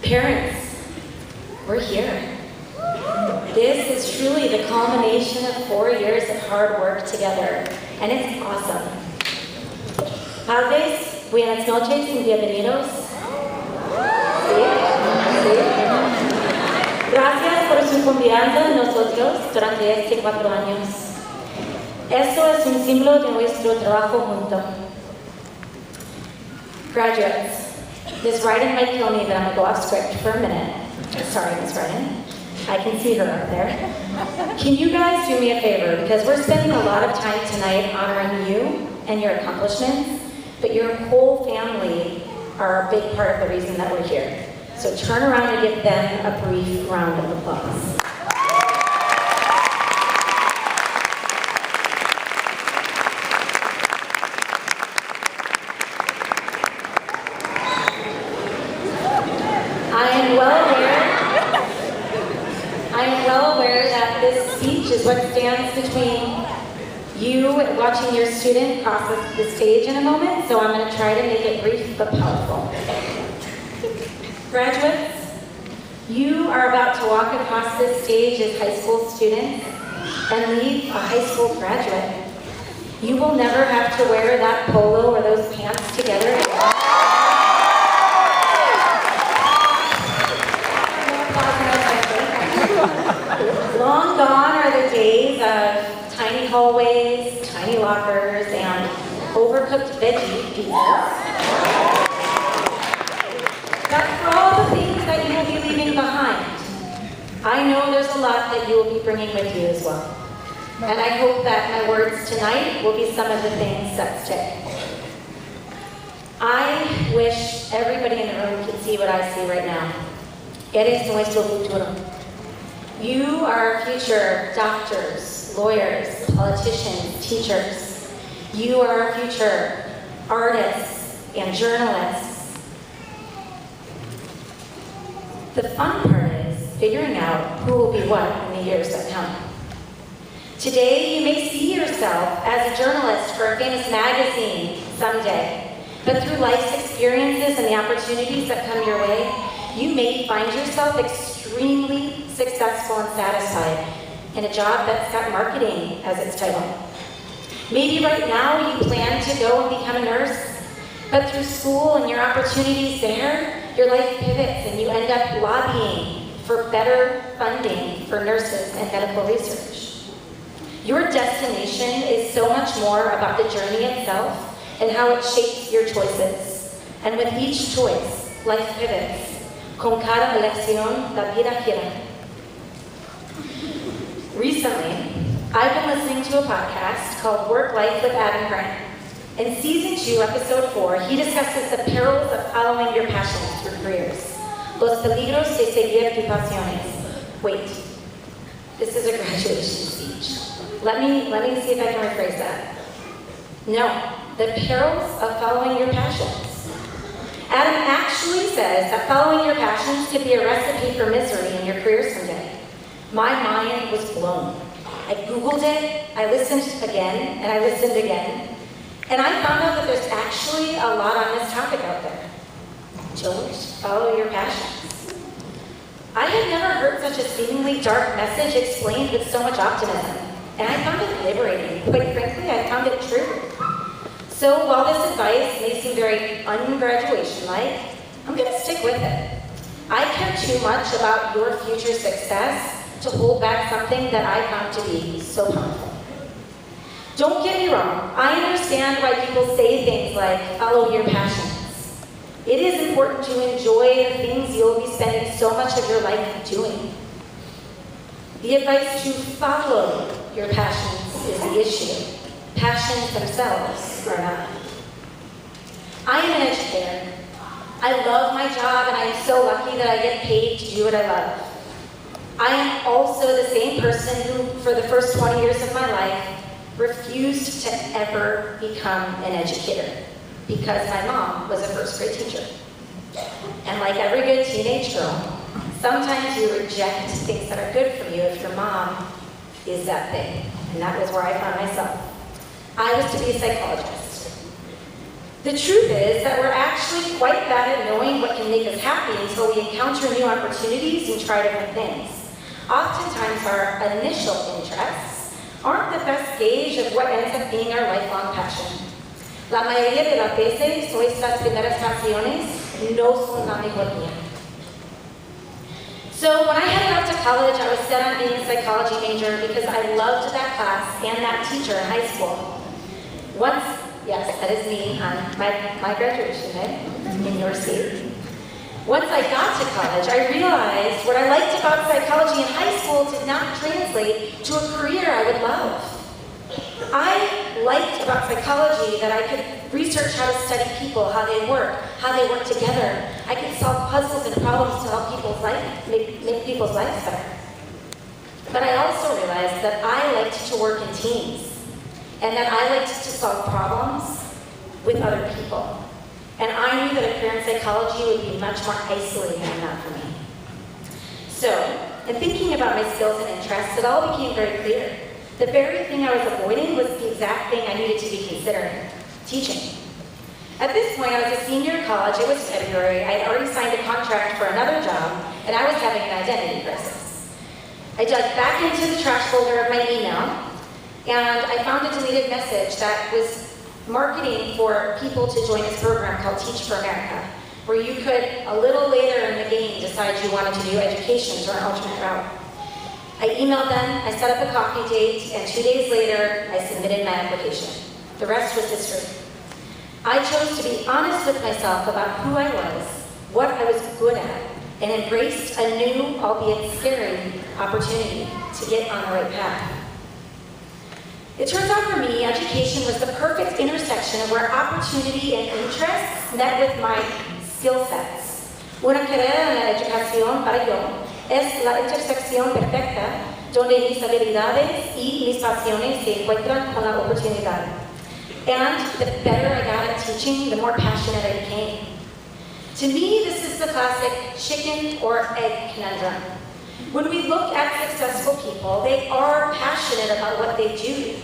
Parents, we're here. This is truly the culmination of 4 years of hard work together, and it's awesome. Padres, buenas noches y bienvenidos. ¿Sí? Gracias por su confianza en nosotros durante estos 4 años. Esto es un símbolo de nuestro trabajo junto. Graduates, Ms. Ryden might kill me, but I'm going to go off script for a minute. Sorry, Ms. Ryden. I can see her up there. Can you guys do me a favor? Because we're spending a lot of time tonight honoring you and your accomplishments, but your whole family are a big part of the reason that we're here. So turn around and give them a brief round of applause. I am well aware that this speech is what stands between you and watching your student cross the stage in a moment, so I'm going to try to make it brief but powerful. Graduates, you are about to walk across this stage as high school students and leave a high school graduate. You will never have to wear that polo or those pants together again. Long gone are the days of tiny hallways, tiny lockers, and overcooked veggie pizzas. But for all the things that you will be leaving behind, I know there's a lot that you will be bringing with you as well. And I hope that my words tonight will be some of the things that stick. I wish everybody in the room could see what I see right now. Eres nuestro futuro. You are our future doctors, lawyers, politicians, teachers. You are our future artists and journalists. The fun part is figuring out who will be what in the years that come. Today, you may see yourself as a journalist for a famous magazine someday, but through life's experiences and the opportunities that come your way, you may find yourself extremely successful and satisfied in a job that's got marketing as its title. Maybe right now you plan to go and become a nurse, but through school and your opportunities there, your life pivots and you end up lobbying for better funding for nurses and medical research. Your destination is so much more about the journey itself and how it shapes your choices. And with each choice, life pivots. Con cada elección, la vida gira. Recently, I've been listening to a podcast called Work Life with Adam Grant. In Season 2, Episode 4, he discusses the perils of following your passions through careers. Los peligros de seguir tus pasiones. Wait, this is a graduation speech. Let me see if I can rephrase that. No, the perils of following your passions. Adam actually says that following your passions could be a recipe for misery in your career someday. My mind was blown. I Googled it, I listened again, and I listened again, and I found out that there's actually a lot on this topic out there. Don't follow your passions. I had never heard such a seemingly dark message explained with so much optimism, and I found it liberating. Quite frankly, I found it true. So while this advice may seem very un-graduation-like, I'm going to stick with it. I care too much about your future success to hold back something that I found to be so powerful. Don't get me wrong, I understand why people say things like, follow your passions. It is important to enjoy the things you'll be spending so much of your life doing. The advice to follow your passions is the issue. Passions themselves are not. I am an educator. I love my job and I am so lucky that I get paid to do what I love. I am also the same person who, for the first 20 years of my life, refused to ever become an educator because my mom was a first grade teacher. And like every good teenage girl, sometimes you reject things that are good for you if your mom is that thing. And that was where I found myself. I was to be a psychologist. The truth is that we're actually quite bad at knowing what can make us happy until we encounter new opportunities and try different things. Oftentimes, our initial interests aren't the best gauge of what ends up being our lifelong passion. La mayoría de las veces, nuestras primeras pasiones no son la mejor mía. So when I headed off to college, I was set on being a psychology major because I loved that class and that teacher in high school. Once, yes, that is me on my graduation day in your seat. Once I got to college, I realized what I liked about psychology in high school did not translate to a career I would love. I liked about psychology that I could research how to study people, how they work together. I could solve puzzles and problems to help people's make people's lives better. But I also realized that I liked to work in teams, and that I liked to solve problems with other people. And I knew that a career in psychology would be much more isolating than that for me. So, in thinking about my skills and interests, it all became very clear. The very thing I was avoiding was the exact thing I needed to be considering: teaching. At this point, I was a senior in college. It was February. I had already signed a contract for another job, and I was having an identity crisis. I dug back into the trash folder of my email, and I found a deleted message that was marketing for people to join this program called Teach for America, where you could, a little later in the game, decide you wanted to do education or an alternate route. I emailed them, I set up a coffee date, and 2 days later, I submitted my application. The rest was history. I chose to be honest with myself about who I was, what I was good at, and embraced a new, albeit scary, opportunity to get on the right path. It turns out for me, education was the perfect intersection of where opportunity and interests met with my skill sets. Una carrera en la educación para yo es la intersección perfecta donde mis habilidades y mis pasiones se encuentran con la oportunidad. And the better I got at teaching, the more passionate I became. To me, this is the classic chicken or egg conundrum. When we look at successful people, they are passionate about what they do.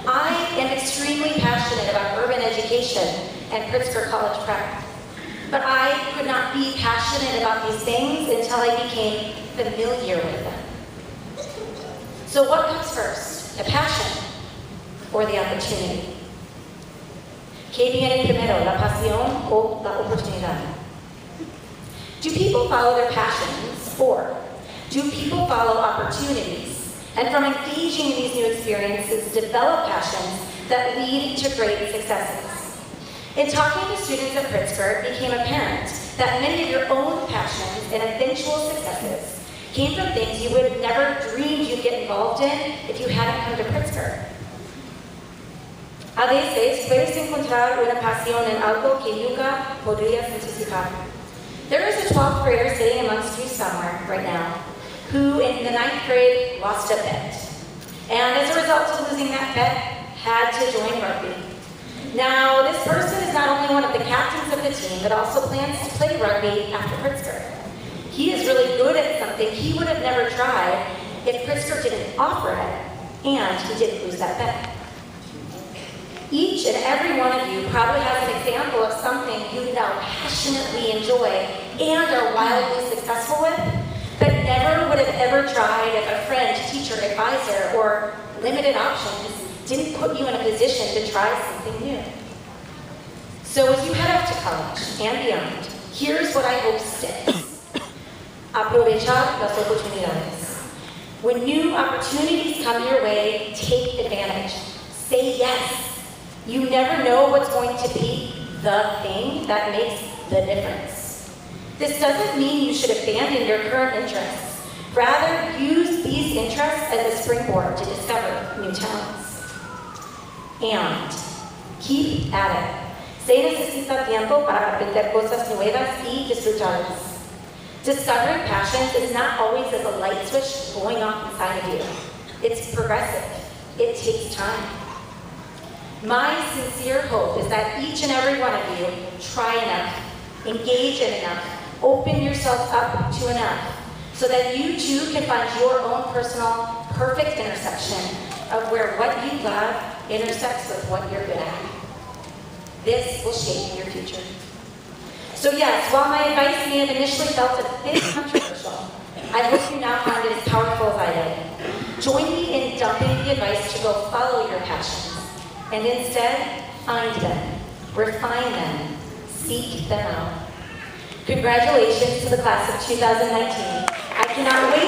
I am extremely passionate about urban education and Pritzker College prep. But I could not be passionate about these things until I became familiar with them. So what comes first, the passion or the opportunity? ¿Qué viene primero, la pasión o la oportunidad? Do people follow their passions, or do people follow opportunities? And from engaging in these new experiences, develop passions that lead to great successes. In talking to students at Pritzker, it became apparent that many of your own passions and eventual successes came from things you would have never dreamed you'd get involved in if you hadn't come to Pritzker. A veces puedes encontrar una pasión en algo que nunca podrías anticipar. There is a 12th grader sitting amongst you somewhere right now who in the 9th grade lost a bet. And as a result of losing that bet, had to join rugby. Now, this person is not only one of the captains of the team, but also plans to play rugby after Pritzker. He is really good at something he would have never tried if Pritzker didn't offer it, and he didn't lose that bet. Each and every one of you probably has an example of something you now passionately enjoy and are wildly successful with, but never would have ever tried if a friend, teacher, advisor, or limited options didn't put you in a position to try something new. So as you head off to college and beyond, here's what I hope sticks. Aprovechar las oportunidades. When new opportunities come your way, take advantage. Say yes. You never know what's going to be the thing that makes the difference. This doesn't mean you should abandon your current interests. Rather, use these interests as a springboard to discover new talents. And keep at it. Se necesita tiempo para aprender cosas nuevas y disfrutarlas. Discovering passions is not always as a light switch going off inside of you. It's progressive. It takes time. My sincere hope is that each and every one of you try enough, engage in enough, open yourself up to enough, so that you too can find your own personal, perfect intersection of where what you love intersects with what you're good at. This will shape your future. So yes, while my advice may have initially felt a bit controversial, I hope you now find it as powerful as I did. Join me in dumping the advice to go follow your passions, and instead, find them, refine them, seek them out. Congratulations to the class of 2019. I cannot wait